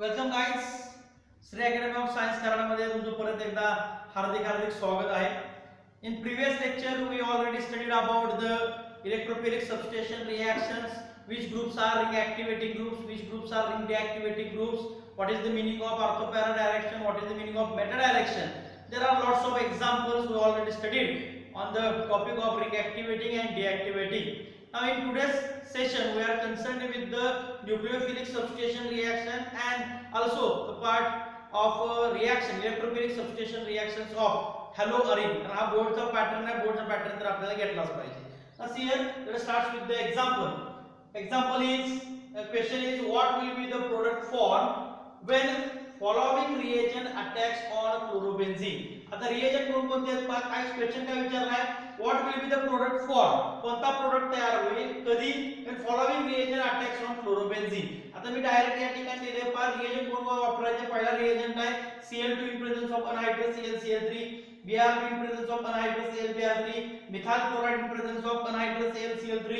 Welcome guys. Shri academy of science कराडामध्ये तुमचं परत एकदा हार्दिक स्वागत आहे. In previous lecture we already studied about the electrophilic substitution reactions, which groups are ring activating groups, which groups are ring deactivating groups, what is the meaning of orthopara direction, what is the meaning of meta direction. There are lots of examples we already studied on the topic of ring activating and deactivating. Now in today's session we are concerned with the nucleophilic substitution reaction and also the part of reaction, electrophilic substitution reactions of haloarine. हा बोर्डचा pattern आहे. बोर्डचा pattern तर आपल्याला घेतलाच पाहिजे. Now here let us start with the example. Example is question is what will be the product formed when following reagent attacks on chlorobenzene. आता reagent कोणकोणते आहेत पहा. काय क्वेश्चन काय विचारलाय, what will be the product formed, कोणता product तयार होईल कधी, when following reagent attacks on chlorobenzene. आता मी डायरेक्ट या ठिकाणी दिले पहा. रिएजंट कोण वापरायचे. पहिला रिएजंट आहे Cl2 in presence of anhydrous ClCl3, Br2 in presence of anhydrous ClBr3, methyl chloride in presence of anhydrous AlCl3,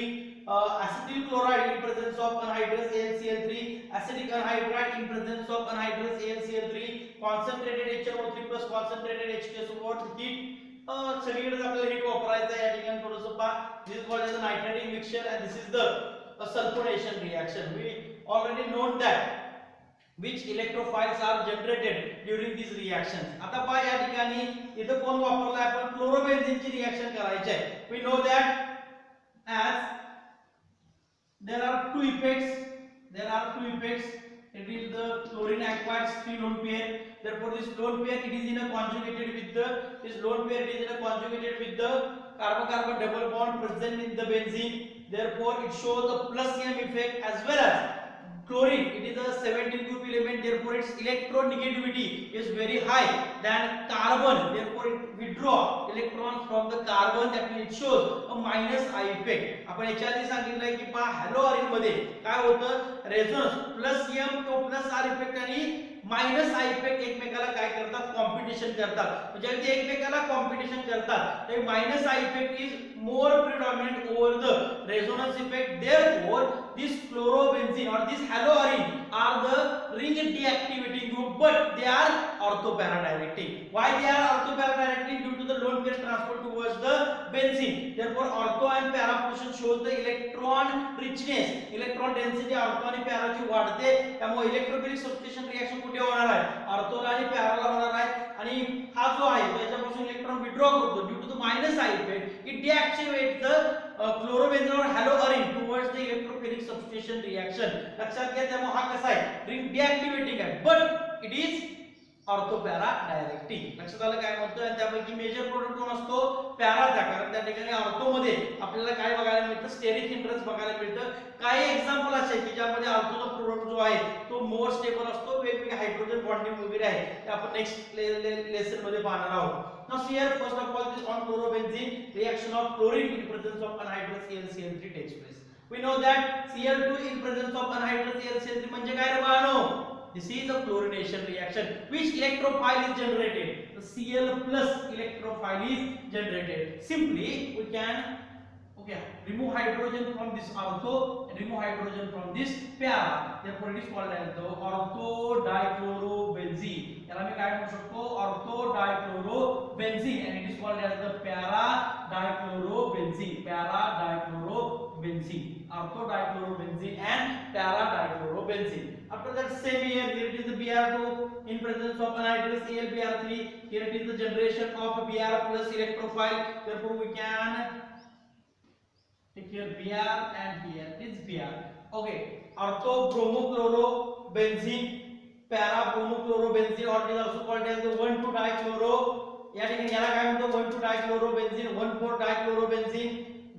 acetyl chloride in presence of anhydrous AlCl3, acetic anhydride in presence of anhydrous AlCl3, concentrated HNO3 plus concentrated H2SO4 heat. सगळीकडे आपल्याला heat वापरायचं आहे. या ठिकाणी थोडंसं पहा. This is called as a nitrating mixture and this is the sulfonation reaction. We already known that which electrophiles are generated during these reactions. आता पहा या ठिकाणी इथं कोण वापरलाय आपण, क्लोरोबेन्झीनची रिएक्शन करायची आहे. We know that as there are two effects. It is the chlorine acquires 3 lone pair. Therefore this lone pair it is in a conjugated with the carbon carbon double bond present in the benzene. Therefore it shows a plus M effect as well as chlorine. It is a 17 group element. Therefore its electronegativity is very high than carbon. Therefore it withdraw electrons from the carbon. That means it shows a minus I effect. आपण याच्या आधी सांगितलंय की पहा हॅलोअरिन मध्ये काय होतं, resonance plus M तो प्लस R इफेक्ट आणि मायनस आय इफेक्ट एकमेकाला काय करतात, कॉम्पिटिशन करतात. म्हणजे ते एकमेकाला कॉम्पिटिशन करतात ते minus I effect is more predominant over the resonance effect. Therefore this chlorobenzene or this haloarine are the ring deactivating group, but they are orthopara directing. Why they are orthopara directing? Due to the lone pair transfer towards the benzene. Therefore ortho and para position shows the electron richness, electron density ortho आणि para ची वाढते. त्यामुळे electrophilic substitution reaction कुठे होणार आहे, ऑर्थोला आणि पॅराला होणार आहे. आणि हा जो आहे त्याच्यापासून इलेक्ट्रॉन विथड्रॉ करतो. Due to the minus I effect it deactivates the chlorobenzene or haloarine towards the electrophilic substitution reaction. लक्षात घ्या. त्यामुळे हा कसा आहे, रिंग deactivating आहे, but it is ऑर्थोपॅरा डायरेक्टिंग. लक्षात आलं काय म्हणतोय. आणि त्यापैकी मेजर प्रोडक्ट कोण असतो, पॅराचा. कारण त्या ठिकाणी ऑर्थो मध्ये आपल्याला काय बघायला मिळतं, स्टेरिक हिंड्रन्स बघायला मिळतं. काही एक्झाम्पल असे की ज्यामध्ये ऑर्थोचा प्रोडक्ट जो आहे तो मोर स्टेबल असतो, वेगवेगळे हायड्रोजन बॉन्डिंग वगैरे आहे ते आपण नेक्स्ट लेसन मध्ये पाहणार आहोत. Now here first of all this on chlorobenzene reaction of chlorine in presence of anhydrous AlCl3 takes place. We know that Cl2 in presence of anhydrous AlCl3 म्हणजे काय रे बाळांनो, this is a chlorination reaction. Which electrophile is generated? The Cl plus electrophile is generated. Simply we can remove hydrogen from this ortho and remove hydrogen from this para. Therefore it is called as the ortho dichlorobenzene. याला मी काय म्हणू शकतो, ortho dichlorobenzene, and it is called as the para dichlorobenzene. Ortho dichlorobenzene and para dichlorobenzene. After that same here it is the Br2 in presence of anhydrous AlBr3. Here it is the generation of Br plus electrophile. Therefore we can take here Br and here is Br. Okay, ortho bromochlorobenzene, para bromochlorobenzene, or it is also called as the 1,2-dichloro. या ठिकाणी याला काय म्हणतो, 1,2-dichlorobenzene, 1,4-dichlorobenzene,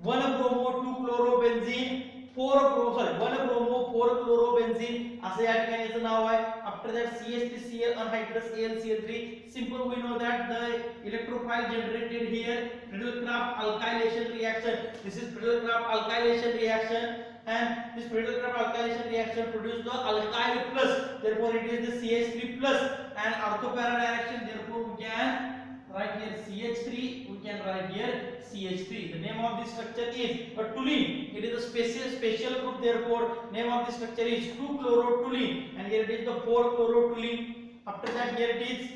1-bromo-2-chlorobenzene, 1-bromo 4-chlorobenzene असं या ठिकाणी याचं नाव आहे. After that CH3Cl anhydrous AlCl3. Simple we know that the electrophile generated here Friedel-Crafts alkylation reaction. This is Friedel-Crafts alkylation reaction, and this Friedel-Crafts alkylation reaction produces the alkyl plus. Therefore it is the CH3 plus and orthopara direction. Therefore we can write here CH3, we can write here CH3. The name of this structure is a toluene. It is a special group, therefore name of this structure is 2-chlorotoluene, and here it is the 4-chlorotoluene. After that, here it is,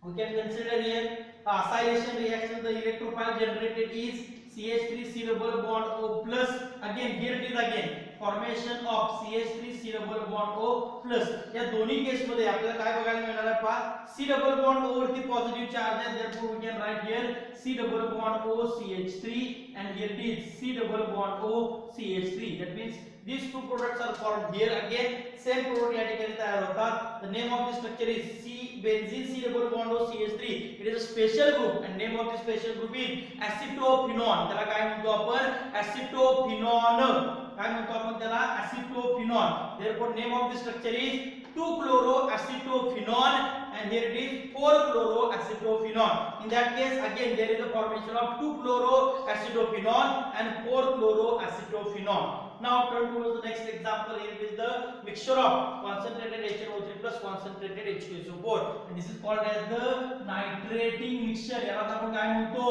we can consider here acylation reaction. The electrophile generated is CH3 C double bond O plus. Again here it is again formation of CH3 C double bond O plus. या दोन्ही case मध्ये आपल्याला काय बघायला मिळणार आहे पहा, C double bond O वरती पॉझिटिव्ह चार्ज आहे, therefore we can write here C double bond O CH3, and here it is C double bond O CH3. That means these two products are formed here. Again same product या ठिकाणी तयार होतात. The name of this structure is C benzene C double bond O CH3. It is a special group, and name of this special group is acetophenone. त्याला काय म्हणतो आपण, acetophenone. काय म्हणतो आपण त्याला, acetophenone. Therefore name of this structure is 2-chloroacetophenone, and here it is 4-chloroacetophenone. In that case again there is a formation of 2-chloroacetophenone and 4-chloroacetophenone. Now turn towards the next example. Here it is the mixture of concentrated HNO3 plus concentrated H2SO4, and this is called as the nitrating mixture. याला आपण काय म्हणतो,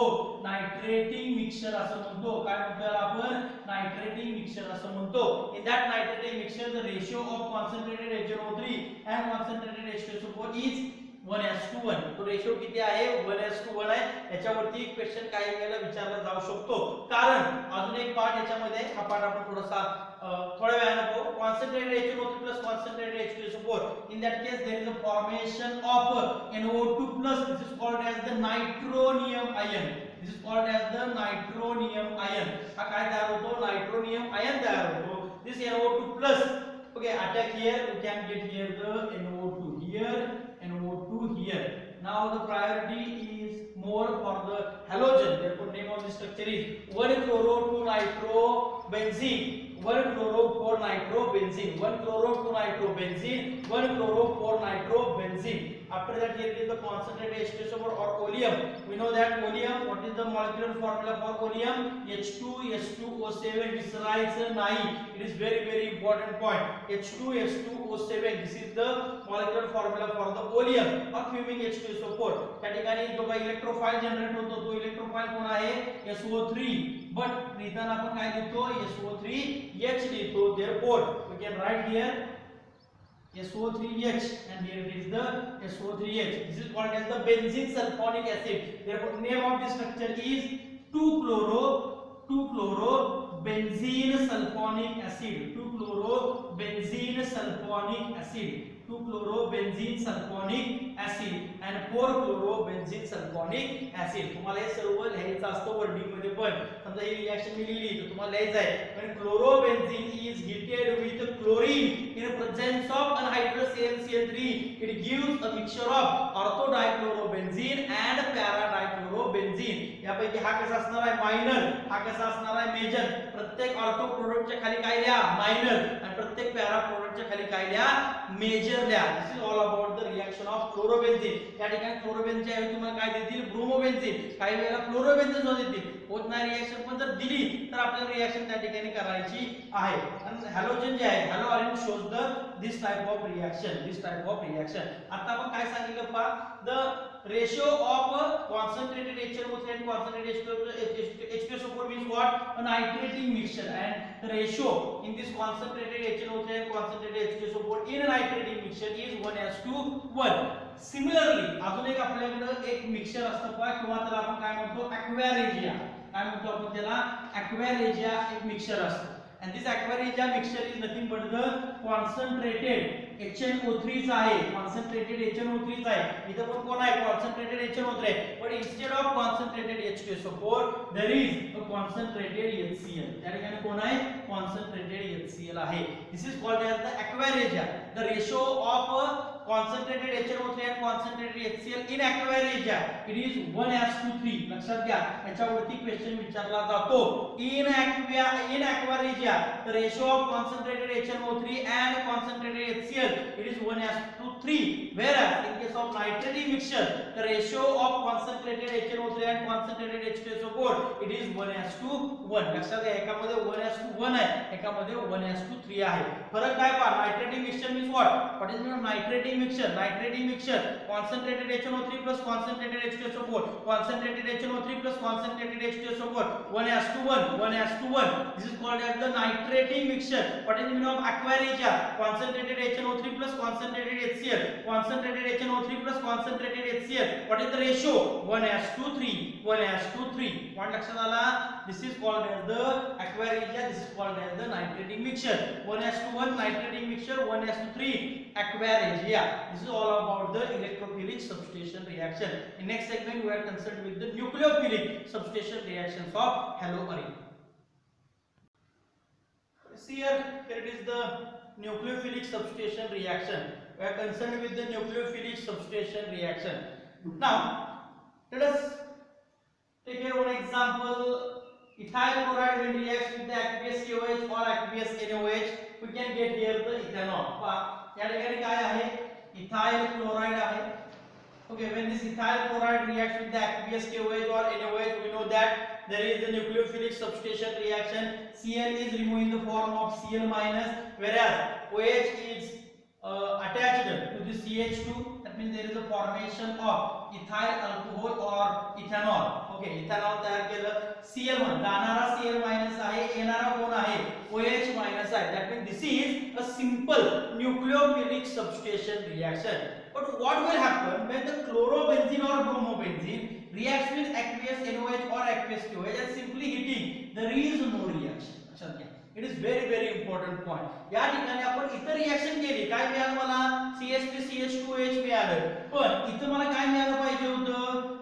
nitrating mixture असं म्हणतो. काय म्हणतो याला आपण, nitrating mixture असं म्हणतो. In that nitrating mixture the ratio of concentrated HNO3 and concentrated H2SO4 is 1:1. तो रेशो किती आहे, 1:1 आहे. याच्यावरती क्वेश्चन काही वेळेला विचारला जाऊ शकतो, कारण अजून एक पार्ट याच्यामध्ये, हा पार्ट आपण थोडासा थोड्या वेळाने पाहू. concentrated HNO3 plus concentrated H2SO4. In that case there is a formation of NO2 plus. This is called as the nitronium ion. This is called as the nitronium ion. हा काय तयार होतो, nitronium ion तयार होतो. This NO2 plus, okay, attack here, we can get here the NO2 here, NO2 here. Now the priority is more for the halogen. Therefore name of the structure is 1-chloro-2-nitrobenzene, 1-chloro-4-nitrobenzene, 1-chloro-2-nitrobenzene, 1-chloro-4-nitrobenzene. After that here is the concentrated H2SO4 or oleum. We know that oleum, what is the molecular formula for oleum, H2S2O7. This writes 9. It is very important point. H2S2O7, this is the molecular formula for the oleum or fuming H2SO4. त्या ठिकाणी जो काही electrophile generate होतो तो electrophile कोण आहे, SO3. But लिहिताना आपण काय लिहितो, SO3H लिहितो. Therefore we can write here SO3H, and here it is the SO3H. This is called as the benzene sulfonic acid. Therefore name of this structure is 2-chloro-benzene sulfonic acid, 2-chloro-benzene sulfonic acid, 2-chloro-benzene sulfonic acid and 4-chloro-benzene sulfonic acid. तुम्हाला हे सर्व लिहायचं असतं wording मध्ये. पण समजा ही reaction मी लिहिली तर तुम्हाला लिहायचं आहे, when chlorobenzene is heated with chlorine in presence of anhydrous AlCl3, it gives a mixture of ortho-dichlorobenzene and para-dichlorobenzene. यापैकी हा कसा असणार आहे, मायनर, हा कसा असणार आहे, मेजर. प्रत्येक ऑर्थो प्रोडक्टच्या खाली काय लिहा, मायनर, आणि प्रत्येक पॅरा प्रोडक्टच्या खाली काय लिहा, मेजर लिहा. This is all about the reaction of chlorobenzene. या ठिकाणी क्लोरोबेन्झीन ऐवजी तुम्हाला काय देतील, ब्रोमोबेन्झीन. काही वेळेला फ्लोरोबेन्झीन सुद्धा देतील. होत नाही रिएक्शन, पण जर दिली तर आपल्याला रिएक्शन त्या ठिकाणी करायची आहे. आणि हॅलोजन जे आहे, hello ion shows the this type of reaction, this type of reaction. आता आपण काय सांगितलं पहा, the ratio of concentrated HNO3 and concentrated H2SO4 means what, a nitrating mixture, and the ratio in this concentrated HNO3 and concentrated H2SO4 in a nitrating mixture is 1:1. Similarly अजून एक आपल्याकडे एक mixture असतं पहा, किंवा त्याला आपण काय म्हणतो, aquaregia. काय म्हणतो आपण त्याला, aquaregia एक मिक्सचर असतं. And this aquaregia mixture is nothing but the concentrated HNO3 आहे, concentrated HNO3 आहे. इथं पण कोण आहे, concentrated HNO3 आहे. But instead of concentrated H2SO4 there is a concentrated HCl. त्या ठिकाणी कोण आहे, concentrated HCl आहे. This is called as the aquaregia. The ratio of concentrated HNO3 and concentrated HCl in aquaregia, it is 1:3. लक्षात घ्या, याच्यावरती question विचारला जातो. In aquaregia the ratio of concentrated HNO3 and concentrated HCl, it is 1:3, whereas in case of nitrating mixture the ratio of concentrated HNO3 and concentrated H2SO4, it is 1:1. लक्षात घ्या, एकामध्ये 1:1 आहे, एकामध्ये 1:3 आहे. फरक काय पहा, nitrating mixture means what is mean of nitrating mixture, concentrated HNO3 plus concentrated H2SO4, concentrated HNO3 plus concentrated H2SO4, 1:1, 1:1. This is called as the nitrating mixture. What is the meaning of aqua regia? Concentrated HNO3 plus concentrated HCl, concentrated HNO3 plus concentrated HCl. What is the ratio? 1:3, 1:3. Point लक्षात आला? This is called as the aqua regia. This is called as the nitrating mixture. 1:1 nitrating mixture, 1:3 aqua regia. This is all about the electrophilic substitution reaction. In next segment we are concerned with the nucleophilic substitution reactions of haloarine. See here it is the nucleophilic substitution reaction. We are concerned with the nucleophilic substitution reaction. Now let us take here one example. Ethyl chloride when reacts with the aqueous KOH or aqueous NaOH, we can get here the ethanol. या ठिकाणी काय आहे? Ethyl chloride आहे. Okay, when this ethyl chloride reacts with the aqueous KOH or NaOH, we know that there is a nucleophilic substitution reaction. Cl is removed in the form of Cl minus, whereas OH is attached to the CH2. That means there is a formation of ethyl alcohol or ethanol. Okay, ethanol तयार केलं. Cl1 जाणारा Cl minus आहे, येणारा कोण आहे? OH minus आहे. That means this is a simple nucleophilic substitution reaction. But what will happen when the chlorobenzene or bromobenzene reacts with aqueous NaOH or aqueous KOH and simply heating? There is no reaction. लक्षात घ्या. It is very important point. या ठिकाणी आपण इतर reaction केली, काय मिळालं मला? CH3 CH2OH मिळालं. पण इथं मला काय मिळालं पाहिजे होतं?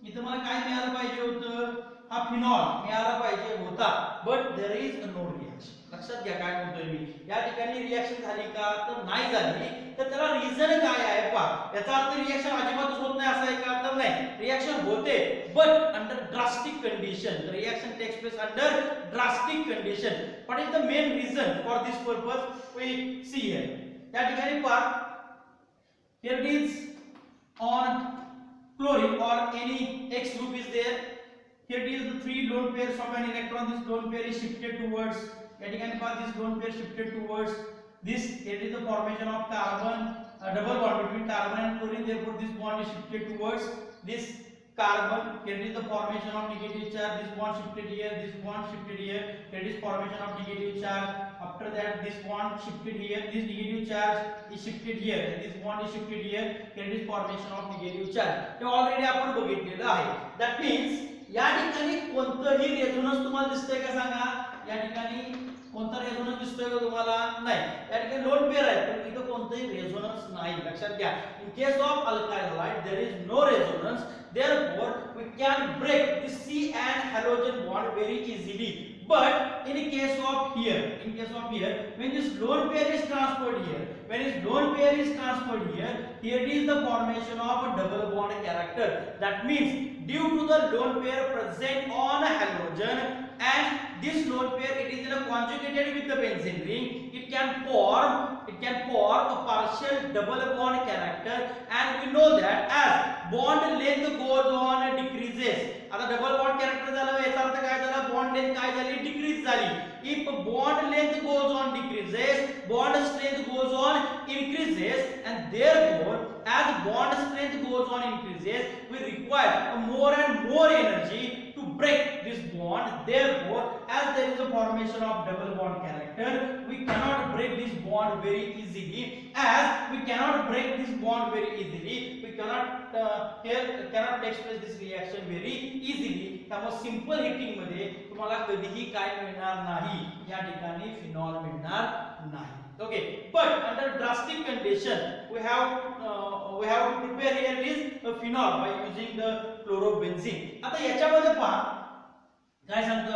इथं मला काय मिळालं पाहिजे होतं? हा फिनॉल मिळाला पाहिजे होता. But there is no reaction. लक्षात घ्या काय म्हणतोय मी. या ठिकाणी रिएक्शन झाली का? तर नाही झाली. तर त्याला रिझन काय आहे पहा. याचा अर्थ रिएक्शन अजिबातच होत नाही असं आहे का? तर नाही. रिएक्शन होते but under drastic condition. The reaction takes place under drastic condition. What is the main reason for this purpose? We see here. या ठिकाणी पहा, here it is on chlorine or any X group is there. Here it is the three lone pairs of an electron. This lone pair is shifted towards. या ठिकाणी पहा, this lone pair shifted towards this. Here is the formation of carbon, a double bond between carbon and chlorine. Therefore, this bond is shifted towards this carbon. Here is the formation of negative charge. This bond shifted here. This bond shifted here. Here is formation of negative charge. After that, this bond shifted here. This negative charge is shifted here. This bond is shifted here. Here is formation of negative charge. Hey already आपण बघितलेलं आहे. That means या ठिकाणी कोणतंही resonance तुम्हाला दिसतंय का सांगा? या ठिकाणी कोणता रेझोनन्स दिसतोय का तुम्हाला? नाही. या ठिकाणी लोन पेअर आहे पण इथं कोणताही रेझोनन्स नाही. लक्षात घ्या. In case of alkyl halide there is no resonance. Therefore we can break the C and halogen bond very easily. But in case of here, when this lone pair is transferred here, here it is the formation of a double bond character. That means due to the lone pair present on a halogen and this lone pair it is conjugated with the benzene ring, it can form a partial double bond character, and we know that as bond length goes on decreases. आता double bond character झालं याचा अर्थ काय झाला? Bond length काय झाली? Decrease झाली. If bond length goes on decreases, bond strength goes on increases, and therefore as bond strength goes on increases, we require more and more energy to break this bond. Therefore, as there is a formation of double bond character, we cannot break this bond very easily. As we cannot break this bond very easily, we cannot cannot express this reaction very easily. त्यामुळे simple hitting मध्ये तुम्हाला कधीही काय मिळणार नाही, या ठिकाणी phenol मिळणार नाही. Okay, but under drastic condition we have to prepare here is a phenol by using the chlorobenzene. आता याच्यामध्ये पहा काय सांगतो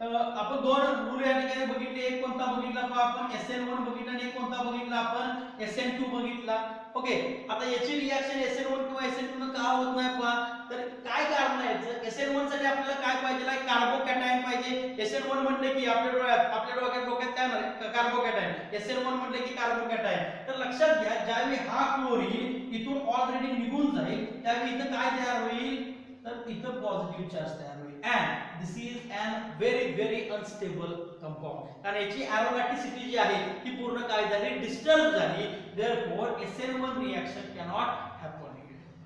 आपण दोन रूल या ठिकाणी बघितले. एक कोणता बघितला पहा आपण? SN1 बघितला आणि एक कोणता बघितला आपण? SN2 बघितला. ओके, आता याची रिएक्शन SN1 किंवा SN2 न का होत नाही पहा? तर काय कारण आहे याचं? SN1 साठी आपल्याला काय पाहिजे? कार्बोकॅटायन पाहिजे. SN1 म्हटले की आपल्या डोक्यात काय येणार? कार्बोकॅटायन. SN1 म्हटले की कार्बोकॅटायन. तर लक्षात घ्या, ज्यावेळी हा क्लोरीन इथून ऑलरेडी निघून जाईल त्यावेळी इथं काय तयार होईल? तर इथं पॉझिटिव्ह चार्ज तयार होईल. And this is an very unstable compound, कारण याची एरोमॅटिसिटी जी आहे ती पूर्ण काय झाली, डिस्टर्ब झाली. Therefore SN1 reaction cannot happen.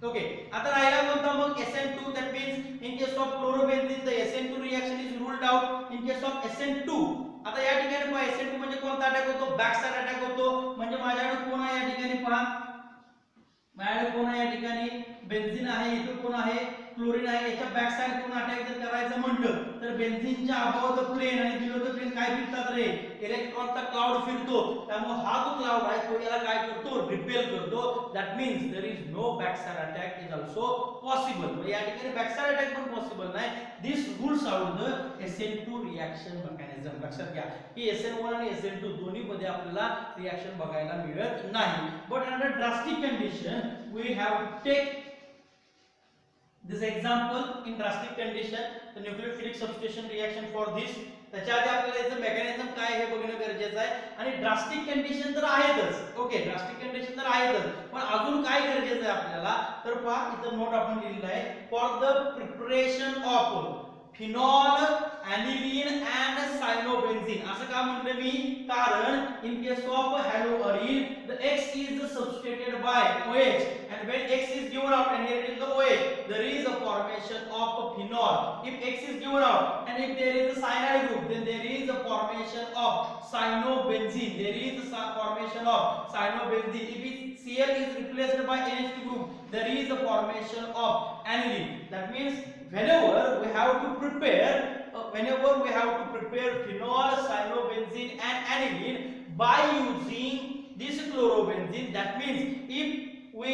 Okay, आता राहिला कोणता मग SN2. That means in case of chlorobenzene the SN2 reaction is ruled out. In case of SN2, आता या ठिकाणी पहा SN2 म्हणजे कोणता अटॅक होतो, बॅक साइड अटॅक होतो. म्हणजे माझ्याकडे कोण आहे या ठिकाणी, पहा माझ्याकडे कोण आहे या ठिकाणी, बेन्झीन आहे, इथं कोण आहे, क्लोरीन आहे. याच्या बॅक साइड कोण अटॅक जर करायचं म्हटलं तर बेन्झीनच्या अबोव द प्लेन आणि बिलो द प्लेन काय फिरतात रे, इलेक्ट्रॉनचा क्लाउड फिरतो. त्यामुळे हा जो क्लाउड आहे तो याला काय करतो, रिपेल करतो. That means there is no back side attack is also possible. या ठिकाणी बॅक साइड अटॅक पण पॉसिबल नाही. This rules out the SN2 reaction mechanism. लक्षात घ्या की SN1 आणि SN2 दोन्ही मध्ये आपल्याला रिएक्शन बघायला मिळत नाही. But under drastic condition we have to take this example. In drastic condition the nucleophilic substitution reaction for this, त्याच्या आधी आपल्याला याचं मेकॅनिझम काय हे बघणं गरजेचं आहे. आणि ड्रास्टिक कंडिशन तर आहेतच, ओके ड्रास्टिक कंडिशन तर आहेतच, पण अजून काय गरजेचं आहे आपल्याला, तर पहा इथं नोट आपण लिहिलेलं आहे, for the preparation of phenol, aniline and cyanobenzene. असं का म्हटलं मी, कारण in case of haloarene the X is substituted by OH, and when X is given out and here is the OH, there is a formation of phenol. If X is given out and if there is a cyanide group, then there is a formation of cyanobenzene. There is a formation of cyanobenzene. If Cl is replaced by NH2 group, there is a formation of aniline. That means whenever we have to prepare phenol, cyanobenzene and aniline by using this chlorobenzene, that means if we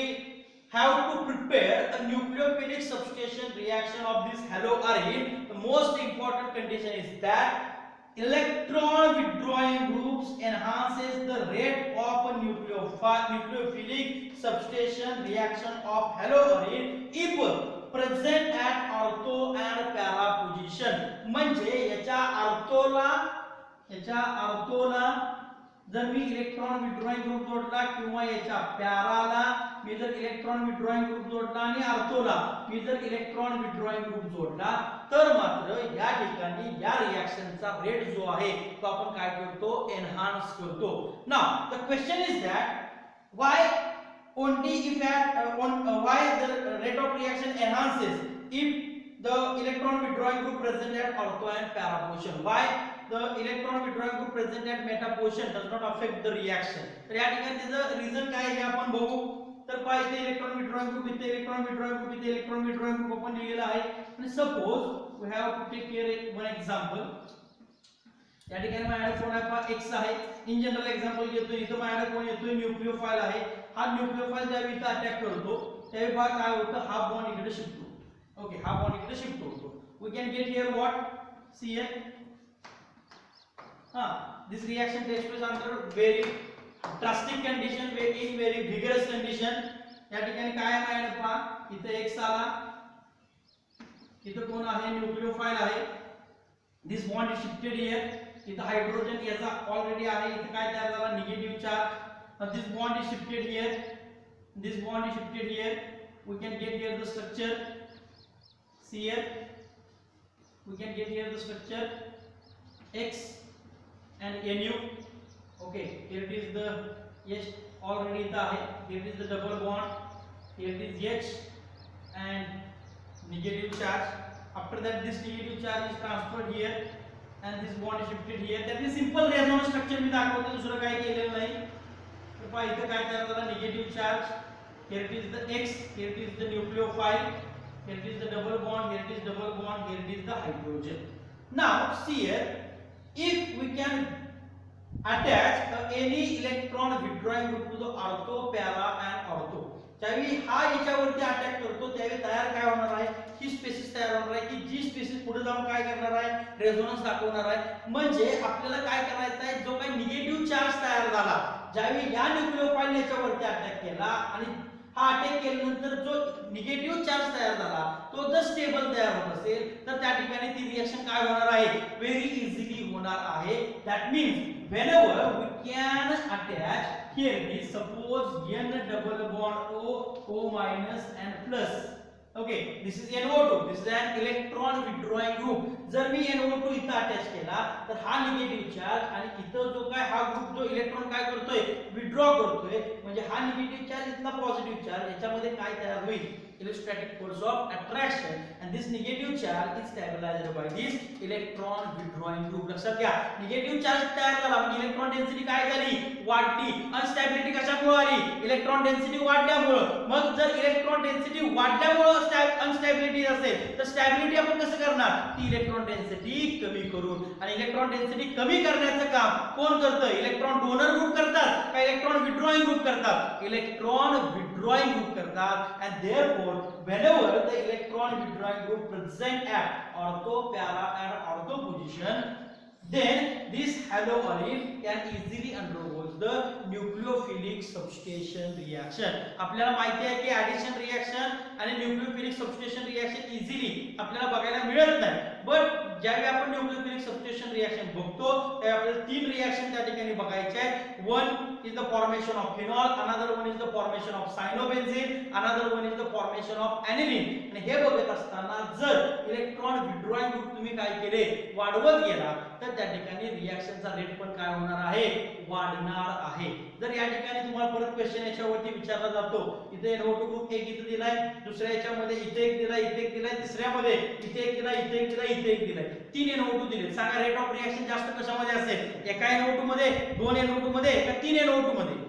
have to prepare a nucleophilic substitution reaction of this haloarine, the most important condition is that electron withdrawing groups enhances the rate of a nucleophilic substitution reaction of haloarine if present at ortho and para position. म्हणजे याच्या ऑर्थोला जर मी electron withdrawing group जोडला किंवा याच्या पॅराला मी जर electron withdrawing group जोडला आणि ऑर्थोला मी जर इलेक्ट्रॉन विथड्रॉइंग ग्रुप जोडला तर मात्र या ठिकाणी या रिएक्शनचा रेट जो आहे तो आपण काय करतो, एनहान्स करतो. Now the question is that why only if why the rate of reaction enhances if the electron withdrawing group present at ortho and para position. Why the electron withdrawing group present at meta position does not affect the reaction. तर या ठिकाणी त्याचं reason काय आहे आपण बघू. तर पहा इथे इलेक्ट्रॉन विथड्रॉइंग ग्रुप, इथे इलेक्ट्रॉन विथड्रॉइंग ग्रुप, इथे इलेक्ट्रॉन विथड्रॉइंग ग्रुप आपण लिहिलेला आहे. आणि suppose we have to take care one example. या ठिकाणी माझ्याकडे कोण आहे, पहा X आहे. इन जनरल एक्झाम्पल घेतो, इथं माझ्याकडे कोण येतोय, न्यूक्लियोफाइल आहे. हा न्यूक्लियोफाइल ज्यावेळी इथं अटॅक करतो त्यावेळी पहा काय होतं, हा बॉन्ड इकडे शिफ्ट होतो. ओके, हा बॉन्ड इकडे शिफ्ट होतो. We can get here what, Cl. This reaction takes place under very drastic condition, very vigorous condition. या ठिकाणी काय आहे माझ्याकडे पहा, इथं X आला, इथं कोण आहे, न्यूक्लियोफाइल आहे. This bond is shifted here. इथं हायड्रोजन याचा ऑलरेडी आहे, इथं काय तयार झाला, negative charge. This bond is shifted here. This bond is shifted here. We can get here the structure Cl. We can get here the structure X and Nu. Okay, here it is the H already इथं आहे. Here it is the double bond. Here it is H and negative charge. After that, this negative charge is transferred here and this bond is shifted here. That is simple resonance structure मी दाखवतो, दुसरं काही केलेलं नाही. तर पहा इथं काय तयार झाला, negative charge. Here it is the X, here it is the nucleophile, here it is the double bond, here it is double bond, here it is the hydrogen. Now see here, if we can attach any electron withdrawing group to the ortho, para and ortho, ज्यावेळी हा याच्यावरती attack करतो त्यावेळी तयार काय होणार आहे, ही spaces तयार होणार आहे की जी स्पेसिस पुढे जाऊन काय करणार आहे, रेझोनन्स दाखवणार आहे. म्हणजे आपल्याला काय करायचं आहे, जो काही निगेटिव्ह चार्ज तयार झाला ज्यावेळी या न्यूक्लियोफाइल याच्यावरती अटॅक केला आणि हा अटॅक केल्यानंतर जो निगेटिव्ह चार्ज तयार झाला तो जर स्टेबल तयार होत असेल तर त्या ठिकाणी ती रिएक्शन काय होणार आहे, व्हेरी इझिली होणार आहे. That means whenever we can attach here it is suppose n double bond O minus and plus. Okay, this is NO2, this is an electron withdrawing group. जर मी NO2 इथं attach केला तर हा negative charge आणि इथं जो काय हा ग्रुप जो इलेक्ट्रॉन काय करतोय विथड्रॉ करतोय, म्हणजे हा निगेटिव्ह चार्ज इथला पॉझिटिव्ह चार्ज याच्यामध्ये काय तयार होईल, electrostatic force of attraction, and this negative charge is stabilized by this electron withdrawing group. लक्षात घ्या, निगेटिव्ह चार्ज तयार झाला म्हणजे इलेक्ट्रॉन डेन्सिटी काय झाली, वाढली. अनस्टॅबिलिटी कशामुळे आली, इलेक्ट्रॉन डेन्सिटी वाढल्यामुळे. मग जर इलेक्ट्रॉन डेन्सिटी वाढल्यामुळे अनस्टॅबिलिटी असेल तर स्टॅबिलिटी आपण कसं करणार, ती इलेक्ट्रॉन डेन्सिटी कमी करून. आणि इलेक्ट्रॉन डेन्सिटी कमी करण्याचं काम कोण करतं, इलेक्ट्रॉन डोनर ग्रुप करतात का इलेक्ट्रॉन विथड्रॉइंग ग्रुप करतात, इलेक्ट्रॉन विथड्रॉइंग ग्रुप करतात. and therefore whenever the electron withdrawing group present at ortho, para and ortho position, then this haloarine can easily undergo the nucleophilic substitution reaction. आपल्याला माहिती आहे की addition reaction आणि nucleophilic substitution reaction easily आपल्याला बघायला मिळत नाही. बट ज्यावेळी आपण न्यूक्लियोफिलिक सबस्टिट्यूशन रिएक्शन बघतो त्यावेळी आपल्याला तीन रिएक्शन त्या ठिकाणी बघायचे आहेत. One is the formation of phenol, another one is the formation of cyanobenzene, another one is the formation of aniline. आणि हे बघत असताना जर इलेक्ट्रॉन विथड्रॉइंग ग्रुप तुम्ही काय केले, वाढवत गेला तर त्या ठिकाणी रिएक्शनचा रेट पण काय होणार आहे, वाढणार आहे. जर या ठिकाणी तुम्हाला परत क्वेश्चन याच्यावरती विचारला जातो, इथे NO2 ग्रुप एक इथे दिलाय, दुसऱ्या याच्यामध्ये इथे एक दिलाय, इथे एक दिलाय, तिसऱ्यामध्ये इथे एक दिलाय, इथे एक दिलाय, इथे एक दिलाय, तीन NO2 दिले. सांगा रेट ऑफ रिएक्शन जास्त कशामध्ये असेल, एका NO2 मध्ये, दोन NO2 मध्ये का तीन NO2 मध्ये?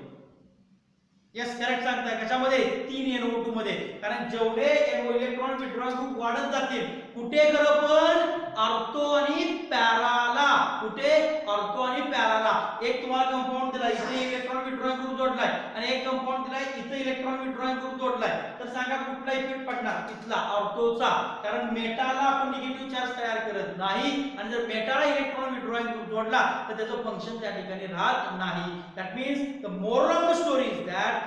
यस, करेक्ट सांगताय, कशामध्ये, तीन NO2 मध्ये. कारण जेवढे इलेक्ट्रॉन विथड्रॉइंग ग्रुप वाढत जातील, कुठे खरं पण ऑर्थो आणि पॅराला, कुठे ऑर्थो आणि पॅराला. एक तुम्हाला कंपाऊंड दिला, इथे इलेक्ट्रॉन विथड्रॉइंग ग्रुप जोडलाय, आणि एक कंपाऊंड दिलाय, इथे इलेक्ट्रॉन विथड्रॉइंग ग्रुप जोडलाय. तर सांगा कुठला इफेक्ट पडणार, इथला ऑर्थोचा. कारण मेटाला आपण निगेटिव्ह चार्ज तयार करत नाही, आणि जर मेटाला इलेक्ट्रॉन विथड्रॉइंग ग्रुप जोडला तर त्याचं फंक्शन त्या ठिकाणी राहत नाही. That means the moral of the story is that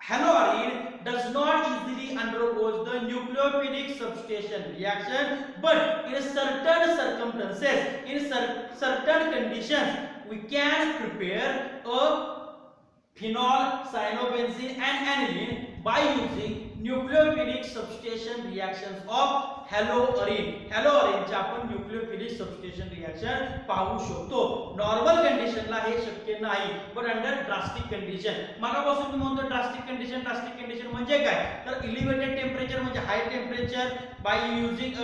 haloarine does not easily undergoes the nucleophilic substitution reaction, but in certain circumstances, in certain conditions, we can prepare a phenol, cyanobenzene and aniline by using nucleophilic substitution reactions of haloarine. haloarine चे आपण nucleophilic substitution reaction पाहू शकतो. Normal कंडिशनला हे शक्य नाही, पण under drastic condition. मगापासून मी म्हणतो drastic condition म्हणजे काय, तर एलिव्हेटेड टेम्परेचर म्हणजे high temperature by using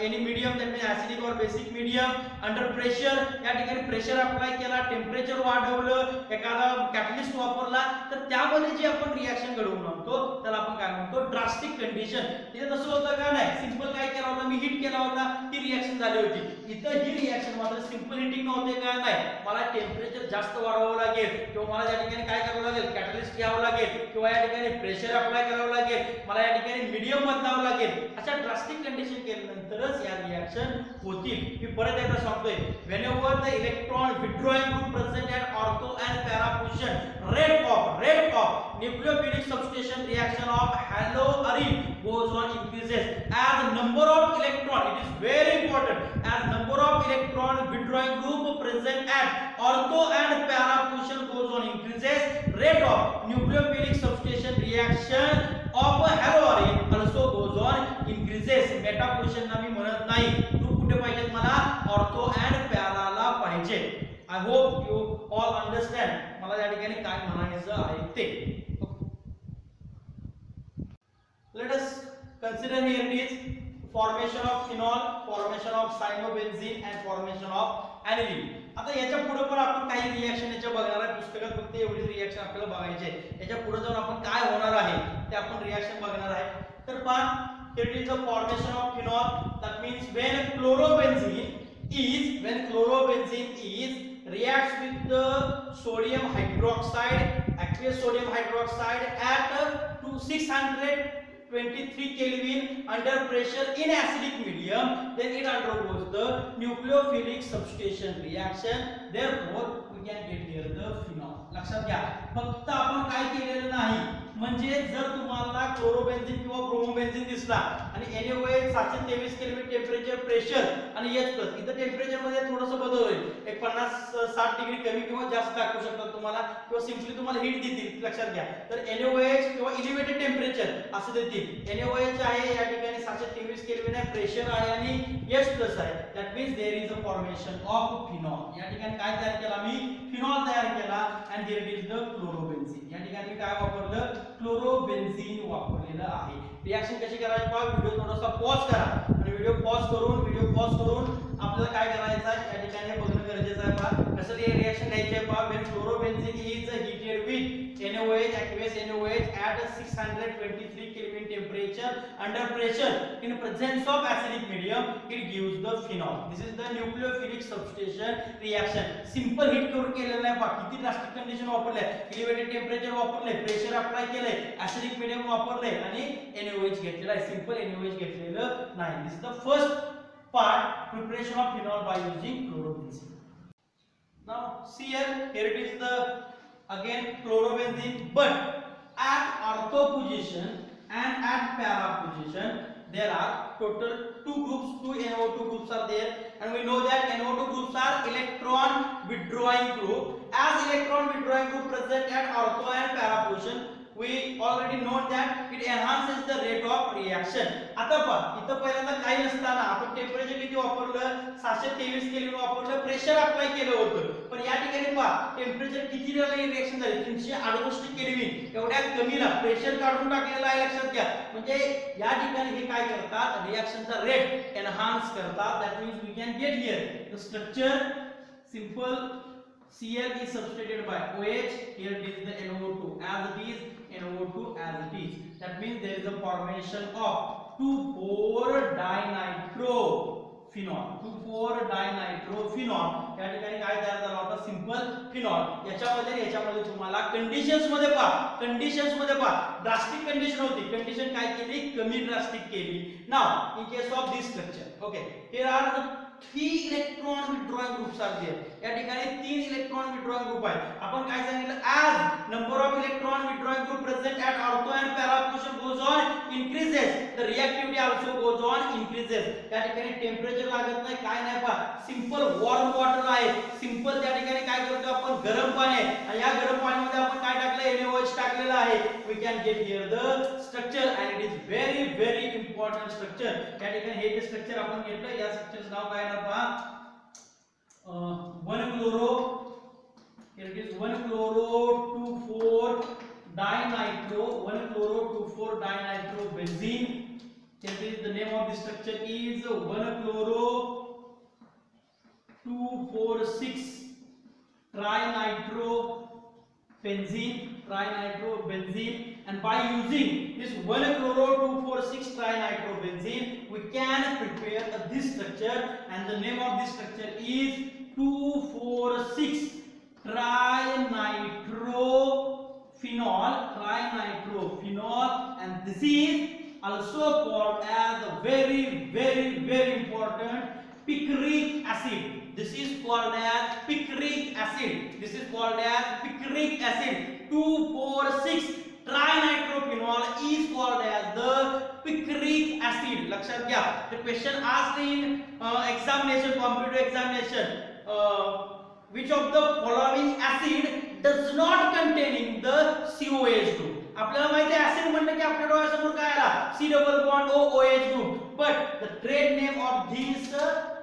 any medium, that means acidic और बेसिक मीडियम, अंडर प्रेशर, या ठिकाणी प्रेशर अप्लाय केला, टेम्परेचर वाढवलं, एखादा कॅटलिस्ट वापरला, तर त्यामध्ये जे आपण रिएक्शन घडवून आणतो त्याला आपण काय म्हणतो, ड्रास्टिक कंडिशन. तिथे तसं होतं का नाही, सिंपल काय केला होता, मी हीट केला होता, ती रिएक्शन झाली होती. इथं ही रिएक्शन मात्र सिंपल हीटिंग नव्हते का, नाही, मला टेम्परेचर जास्त वाढवावं लागेल, किंवा मला या ठिकाणी काय करावं लागेल, कॅटलिस्ट घ्यावं लागेल, किंवा या ठिकाणी प्रेशर अप्लाय करावं लागेल, मला या ठिकाणी मीडियम बदलावं लागेल. अशा ड्रास्टिक कंडिशन केल्यानंतरच या रिएक्शन होतील. मी परत एकदा सांगतोय, whenever the electron withdrawing group present at ortho and para position, rate of nucleophilic substitution reaction of haloarine goes on increases as number of electron, it is very important, as number of electron withdrawing group present at ortho and para position goes on increases, rate of nucleophilic substitution reaction of haloarine also goes on increases. Meta position ना मी म्हणत नाही, group कुठे पाहिजेत, मला ortho and पॅराला पाहिजे. I hope you all understand मला या ठिकाणी काय म्हणायचं आहे ते. Let us consider here it is formation of phenol, formation of cyanobenzene and formation of aniline. आता याच्या पुढे पण आपण काही रिएक्शन याच्या बघणार आहे, पुस्तकात फक्त एवढीच रिएक्शन आपल्याला बघायची आहे. याच्या पुढे जाऊन आपण काय होणार आहे ते आपण रिएक्शन बघणार आहे. तर पहा, here is the formation of phenol, that means when chlorobenzene reacts with the sodium hydroxide, aqueous sodium hydroxide at 623 Kelvin under pressure in acidic medium, then it undergoes the nucleophilic substitution reaction, therefore we can get here the phenol. लक्षात घ्या, फक्त आपण काय केलेलं नाही, म्हणजे जर तुम्हाला क्लोरोबेन्झीन किंवा ब्रोमोबेन्झीन दिसला आणि NaOH 723 केल्विन टेम्परेचर प्रेशर आणि H+, इथं टेम्परेचर मध्ये थोडंसं बदल होईल, एक 50-60 डिग्री कमी किंवा जास्त टाकू शकता तुम्हाला किंवा सिंपली तुम्हाला हीट देतील लक्षात घ्या. तर NaOH किंवा एलिव्हेटेड टेम्परेचर असं देतील. NaOH आहे या ठिकाणी 723 केल्विन आहे, प्रेशर आहे आणि H+ आहे. That means there is a formation of phenol. या ठिकाणी काय तयार केला मी, फिनॉल तयार केला and there is the chlorobenzene. या ठिकाणी काय वापरलं, क्लोरोबेन्झीन वापरलेलं आहे. रिएक्शन कशी करायची पहा, व्हिडिओ थोडासा पॉज करा आणि व्हिडिओ पॉज करून आपल्याला काय करायचं आहे या ठिकाणी बघणं गरजेचं आहे. पहा कसं रिएक्शन घ्यायची आहे पहा. When chlorobenzene is heated with NaOH, aqueous NaOH at 623 Kelvin temperature under pressure in presence of acidic medium, it gives the phenol. This is the nucleophilic substitution reaction. Simple heat करून केलेलं नाही पहा. किती drastic condition वापरले, elevated temperature वापरले, pressure apply केले, acidic medium वापरले आणि NaOH घेतलेला आहे. सिंपल NaOH घेतलेलं नाही. This is the first part, preparation of phenol by using chlorobenzene. Now see here it is the again chlorobenzene, but at ortho position and at para position there are total two groups, two NO2 groups are there, and we know that NO2 groups are electron withdrawing group. As electron withdrawing group present at ortho and para position, we already know that it enhances the rate of reaction. आता पहा इथं पहिल्यांदा काही नसताना आपण temperature किती वापरलं, 723 kelvin वापरलं, प्रेशर अप्लाय केलं होतं. पण या ठिकाणी पहा टेम्परेचर किती रिएक्शन झाली, 368 केल्विन. एवढ्या कमीला प्रेशर काढून टाकलेलं आहे लक्षात घ्या. म्हणजे या ठिकाणी हे काय करतात, रिएक्शनचा रेट एनहान्स करतात. That means we can get here the structure simple. Cl is substituted by OH. Here it is the NO2 as it is, NO2 as it is. That means there is a formation of 2,4-dinitrophenol. 2,4-dinitrophenol. या ठिकाणी काय तयार झाला होता, simple phenol. याच्यामध्ये तुम्हाला conditions मध्ये पहा ड्रास्टिक कंडिशन होती. कंडिशन काय केली, कमी ड्रास्टिक केली. Now in case of this structure, okay, here are 3 electron withdrawing groups are there. या ठिकाणी 3 इलेक्ट्रॉन withdrawing group आहे. आपण काय सांगितलं, as number of electron withdrawing group present at ortho and para position goes on increases, the reactivity also goes on increases. या ठिकाणी temperature लागत नाही, काय नाही पहा, सिंपल वॉर्म वॉटर आहे. सिंपल त्या ठिकाणी काय करतो आपण, गरम पाणी आहे आणि या गरम पाण्यामध्ये आपण काय टाकलं, NaOH टाकलेलं आहे. we can get here the structure and it is very very important structure. या ठिकाणी हे जे स्ट्रक्चर आपण घेतलं, या स्ट्रक्चरचं नाव काय आहे पहा, 1-chloro. Here it is 1-chloro-2,4-dinitro, 1-chloro-2,4-dinitrobenzene. Here is the name of the structure is 1-chloro-2,4-6-trinitrobenzene. And by using this 1-chloro-2,4,6-trinitrobenzene, we can prepare this structure, and the name of this structure is 2,4,6-trinitrophenol, and this is also called as a very very important picric acid. This is called as picric acid. 2,4,6-trinitrophenol is called as the picric acid. लक्षात घ्या. The question asked in examination, computer examination, which of the following acid does not containing the COH group. आपल्याला माहिती आहे acid म्हणलं की आपल्या डोळ्यासमोर काय आला, C+OH group, but the trade name of this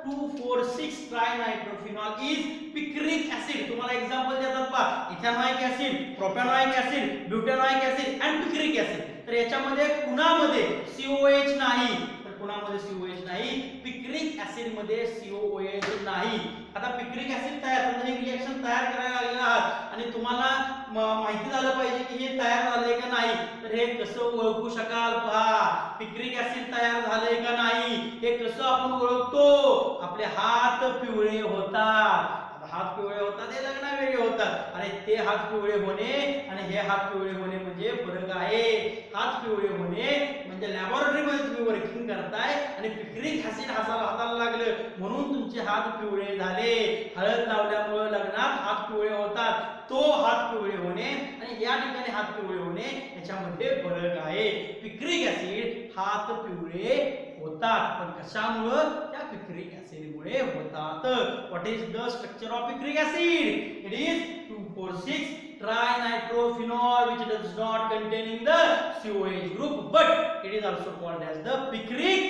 2,4,6-trinitrophenol is picric acid. तुम्हाला एक्झाम्पल देतात पहा, इथेनॉइक ऍसिड, प्रोपॅनॉइक ऍसिड, ब्युटेनॉइक ऍसिड आणि पिक्रिक ऍसिड. तर याच्यामध्ये कुणामध्ये COH नाही, पिक्रिक ऍसिड मध्ये COH नाही. आता पिक्रिक ऍसिड तयार, म्हणजे रिएक्शन तयार करायला लागलेला आहात आणि तुम्हाला माहिती झालं पाहिजे की हे तयार झाले का नाही. तर हे कसं ओळखू शकाल पहा, पिक्रिक ऍसिड तयार झाले का नाही हे कसं आपण ओळखतो, आपले हात पिवळे होतात. हात पिवळे होतात हे लग्नावेळी होतात, आणि ते हात पिवळे होणे आणि हे हात पिवळे होणे म्हणजे फरक आहे. हात पिवळे होणे म्हणजे लॅबोरेटरी मध्ये तुम्ही वर्किंग करताय आणि पिक्रिक ऍसिड हाताला लागलं म्हणून तुमचे हात पिवळे झाले. हळद लावल्यामुळे लग्नात हात पिवळे होतात, तो हात पिवळे होणे आणि या ठिकाणी हात पिवळे होणे याच्यामध्ये फरक आहे. पिक्रिक ऍसिड हात पिवळे होतात. पण कशामुळे? त्या पिक्रिक ऍसिड मुळे होतात. What is the structure of picric acid? It is 2,4,6 trinitrophenol which does not containing the COH group but it is also called as the picric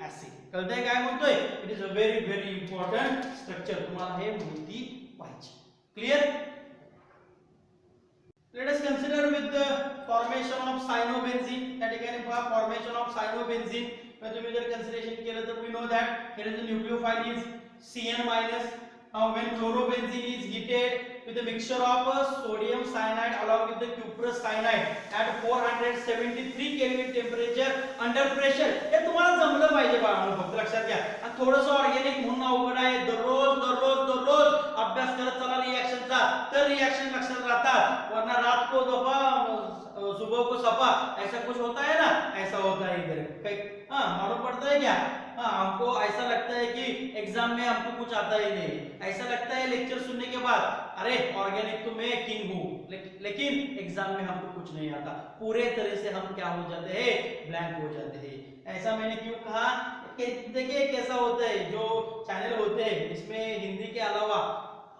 acid. कळतंय काय म्हणतोय? It is a very very important structure. तुम्हाला हे माहिती पाहिजे. Clear? Let us consider with the formation of cyanobenzene. त्या ठिकाणी पहा formation of cyanobenzene. when तुम्ही जर consideration केलं तर we know that here is the nucleophile is Cn-. Now when chlorobenzene is heated with a mixture of sodium cyanide along with the cuprous cyanide at 473 Kelvin temperature under pressure. हे तुम्हाला जमलं पाहिजे बाळांनो, फक्त लक्षात घ्या. आणि थोडंसं ऑर्गॅनिक म्हणून अवघड आहे. दररोज अभ्यास करत चला रिएक्शनचा, तर रिएक्शन लक्षात राहतात. वरना रात को दफा सुबह को सपा, ऐसा कुछ होता है ना, ऐसा होता है इधर. मालूम पड़ता है क्या? हमको ऐसा लगता है कि एग्जाम में हमको कुछ आता ही नहीं. ऐसा लगता है लेक्चर सुनने के बाद, अरे ऑर्गेनिक तो मैं किंग हूँ, लेकिन एग्जाम में हमको कुछ नहीं आता. पूरे तरह से हम क्या हो जाते हैं? ब्लैंक हो जाते हैं. ऐसा मैंने क्यों कहा? देखिए कैसा होता है, जो चैनल होते हैं इसमें हिंदी के अलावा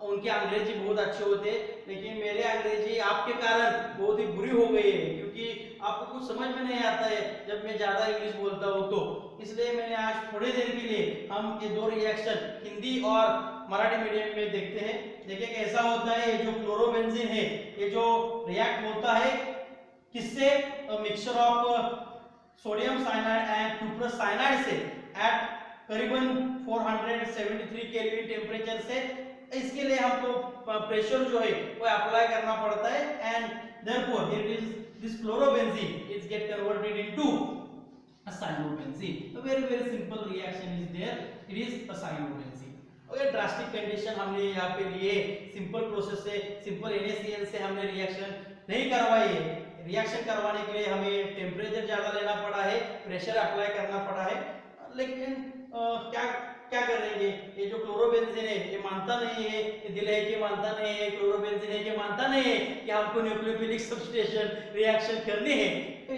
उनके अंग्रेजी बहुत अच्छे होते हैं, लेकिन मेरे अंग्रेजी आपके कारण बहुत ही बुरी हो गई है, क्योंकि आपको कुछ समझ में नहीं आता है जब मैं ज्यादा इंग्लिश बोलता हूँ. तो इसलिए मैंने आज थोड़ी देर के लिए हम ये दो रिएक्शन हिंदी और मराठी मीडियम में देखते हैं. देखिए कैसा होता है. ये जो क्लोरोबेंजीन है, ये जो रिएक्ट होता है किससे? Mixture of sodium cyanide and cuprous cyanide से एट करीबन 473 केल्विन टेम्परेचर से. इसके लिए हमको प्रेशर जो है वो अप्लाई करना पड़ता है. And therefore here is this chlorobenzene is get converted into a cyanobenzene. A very simple reaction is there. It is a cyanobenzene. Okay, drastic condition हमने यहाँ पे लिए. सिंपल प्रोसेस से, सिंपल NaCl से हमने रिएक्शन नहीं करवाई है. रिएक्शन करवाने के लिए हमें टेम्परेचर ज्यादा लेना पड़ा है, प्रेशर अप्लाई करना पड़ा है. लेकिन क्या करेंगे? ये जो क्लोरोबेंजीन है ये मानता नहीं है, ये दिल है कि मानता नहीं है, क्लोरोबेंजीन है कि मानता नहीं है कि हमको न्यूक्लियोफिलिक सब्स्टिट्यूशन रिएक्शन करनी है. तो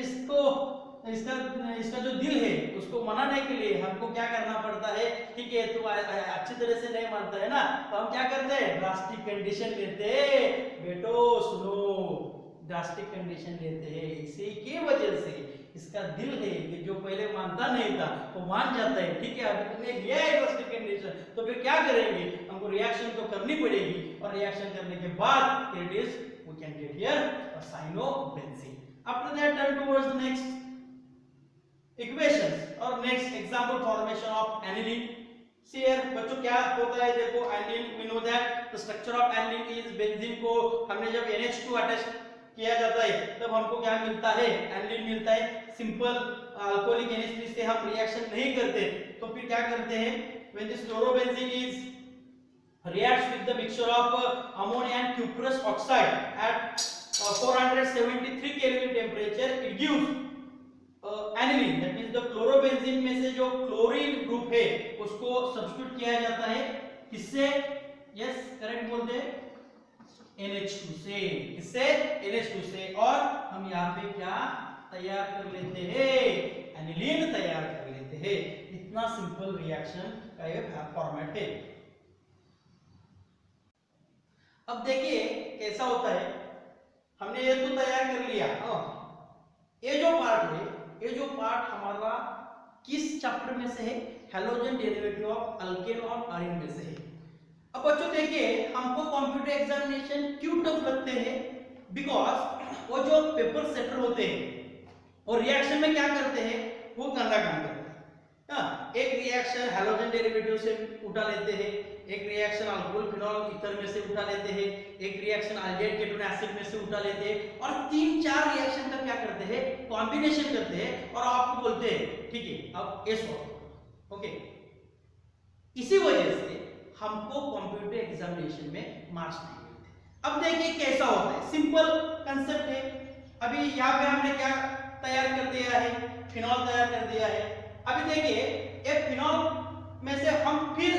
इसका जो दिल है उसको मनाने के लिए हमको क्या करना पड़ता है? ठीक है, तो अच्छी तरह से नहीं मानता है ना, तो हम क्या करते हैं? ड्रास्टिक कंडीशन लेते हैं. बेटो सुनो, ड्रास्टिक कंडीशन लेते हैं. इसी की वजह से इसका दिल है कि जो पहले मानता नहीं था वो मान जाता है. ठीक है, अभी तुमने लिया है ड्रास्टिक कंडीशन, तो फिर क्या करेंगे? हमको रिएक्शन तो करनी पड़ेगी, और रिएक्शन करने के बाद it is we can get here cyanobenzene. After that turn towards the next equations और next example formation of aniline. See here बच्चों क्या होता है? देखो aniline, we know that the structure of aniline is benzene को हमने जब NH2 attach किया जाता है तब हमको क्या मिलता है? एनिलीन मिलता है. सिंपल अल्कोहलिक NH3 से हम रिएक्शन नहीं करते, तो फिर क्या करते हैं? When this chlorobenzene is reacts with the mixture of ammonia and cuprous oxide at 473 Kelvin temperature, it gives aniline. that means the chlorobenzene में से जो क्लोरीन ग्रुप है उसको सब्स्टिट्यूट किया जाता है किससे? यस करेक्ट बोलते हैं, NH2 से. किससे? NH2 से. और हम यहाँ पे क्या तैयार कर लेते हैं? एनिलीन तैयार कर लेते हैं. इतना सिंपल रिएक्शन का ये फॉर्मेट है. अब देखिए कैसा होता है. हमने ये तो तैयार कर लिया. ये जो पार्ट है, ये जो पार्ट हमारा किस चैप्टर में से है? हैलोजन डेरिवेटिव ऑफ अल्केन और अरीन में से है. अब बच्चों देखिए, हमको कंप्यूटर एग्जामिनेशन क्यों टफ लगते हैं? बिकॉज वो जो पेपर सेटर होते हैं और रिएक्शन में क्या करते हैं? वो गंदा काम करते हैं. एक रिएक्शन हैलोजन डेरिवेटिव से उठा लेते हैं, एक रिएक्शन अल्कोहल फिनॉल ईथर में से उठा लेते हैं, एक रिएक्शन अल्डेहाइड केटोन एसिड में से उठा लेते हैं, और 3-4 रिएक्शन का क्या करते हैं? कॉम्बिनेशन करते हैं और आपको बोलते हैं ठीक है अब ये सॉल्व. ओके, इसी वजह से हमको कंप्यूटर एग्जामिनेशन में मार्क्स नहीं मिलते. अब देखिए कैसा होता है. सिंपल कंसेप्ट है. अभी यहाँ पे हमने क्या तैयार कर दिया है? फिनॉल तैयार कर दिया है. अभी देखिए एक फिनॉल में से हम फिर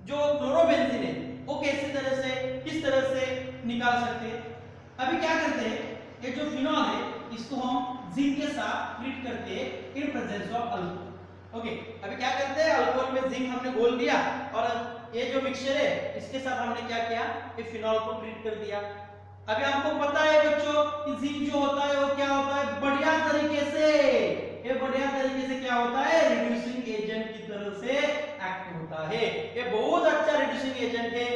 जो क्लोरोबेंजीन है वो किस तरह से निकाल सकते हैं? अभी क्या करते हैं? ये जो फिनॉल है इसको हम जिंक के साथ ट्रीट करते हैं इन प्रेजेंस ऑफ अल्कोहल. ओके, अभी क्या करते हैं, अल्कोहल में जिंक हमने घोल दिया और ये जो मिक्सचर है इसके साथ हमने क्या किया, ये फिनॉल को ट्रीट कर दिया। अभी हमको पता है बच्चों कि जिंक जो होता है वो क्या होता है, बढ़िया तरीके से, ये बढ़िया तरीके से क्या होता है, रिड्यूसिंग एजेंट की तरह से एक्ट होता है। ये बहुत अच्छा रिड्यूसिंग एजेंट है।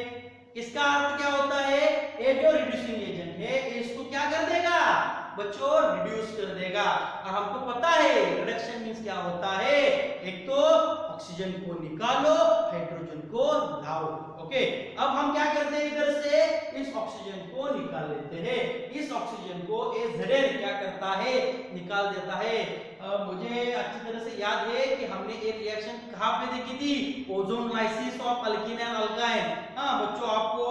इसका अर्थ क्या होता है, ये जो रिड्यूसिंग एजेंट है इसको क्या कर देगा बच्चों, रिड्यूस कर देगा। और हमको पता है रिडक्शन मींस क्या होता है, एक तो ऑक्सीजन को निकालो, हाइड्रोजन को लाओ। ओके, अब हम क्या करते हैं, इधर से इस ऑक्सीजन को निकाल लेते हैं। इस ऑक्सीजन को Zn क्या करता है, निकाल देता है। मुझे अच्छी तरह से याद है कि हमने ये रिएक्शन कहां पे देखी थी, ozone lysis of alkyne and alkyne. हां बच्चों, आपको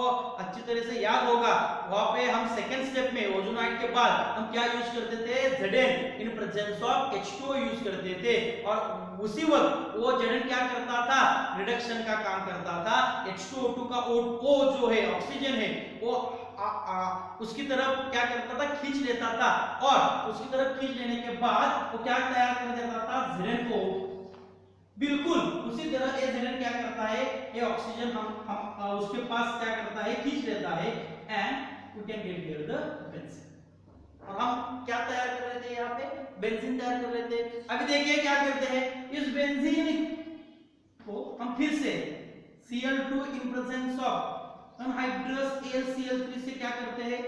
अच्छी तरह से याद होगा, वहां पे हम सेकंड स्टेप में ओजोनाइड के बाद हम क्या यूज करते थे, Zn in presence of H2O use करते थे। और उसी वक्त वो Zn क्या करता था, रिडक्शन का काम करता था। H2O2 का O जो है ऑक्सीजन है वो उसकी तरफ क्या करता था, खींच लेता था, और उसकी तरफ खींच लेने के बाद वो क्या तैयार कर देता था, Zn को। बिल्कुल उसी तरह ये Zn क्या करता है, ये ऑक्सीजन हम उसके पास क्या करता है, खींच लेता है, and we can get here the benzene. और हम क्या तैयार कर लेते हैं, यहाँ पे बेंजीन तैयार कर लेते हैं। अभी देखिए क्या करते हैं, इस बेंजीन को हम फिर से Cl2 in presence of anhydrous AlCl3 से क्या करते हैं,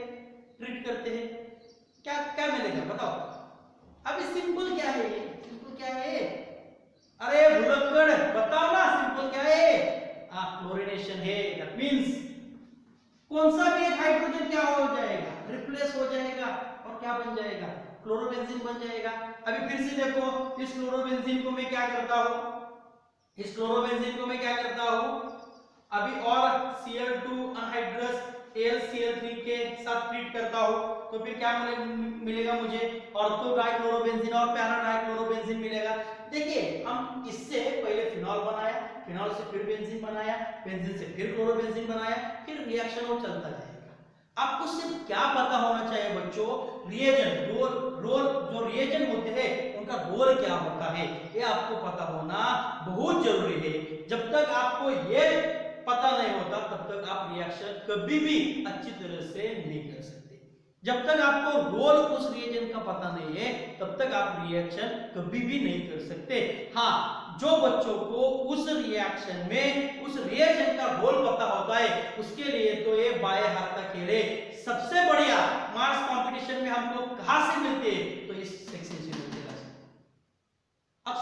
ट्रीट करते हैं। क्या क्या मिलेगा बताओ, अभी सिंपल क्या है, सिंपल क्या है, अरे भुलक्कड़ बताओ ना, सिंपल क्या है, क्लोरीनेशन है। दैट मींस कौन सा भी एक हाइड्रोजन क्या हो जाएगा, रिप्लेस हो जाएगा, और क्या बन जाएगा, क्लोरोबेंजीन बन जाएगा। अभी फिर से देखो, इस क्लोरोबेंजीन को मैं क्या करता हूं, इस क्लोरोबेंजीन को मैं क्या करता हूं, अभी और Cl2 अनहाइड्रस AlCl3 के साथ ट्रीट करता हूं, तो फिर क्या मिलेगा मुझे, ऑर्थो डाइक्लोरोबेंजीन और पैरा डाइक्लोरोबेंजीन मिलेगा। देखिए हम इससे पहले फिनॉल बनाया, फिनॉल से फिर बेंजीन बनाया, बेंजीन से फिर क्लोरोबेंजीन बनाया, फिर रिएक्शन वो चलता जाएगा। आपको सिर्फ क्या पता होना चाहिए बच्चों, रिएजेंट रोल जो रिएजेंट होते हैं उनका रोल क्या होता है, ये आपको पता होना बहुत जरूरी है। जब तक आपको ये पता नहीं होता तब तक आप रिएक्शन कभी भी अच्छी तरह से नहीं कर सकते। जब तक आपको रोल उस रिएजेंट का पता नहीं है तब तक आप रिएक्शन कभी भी नहीं कर सकते। हाँ, जो बच्चों को उस रिएक्शन में उस रिएजेंट का रोल पता होता है उसके लिए तो ये बाएं हाथ का खेल है। सबसे बढ़िया मार्क्स कंपटीशन में हमको कहां से मिलते हैं, तो इस सेक्शन से मिलते हैं। अब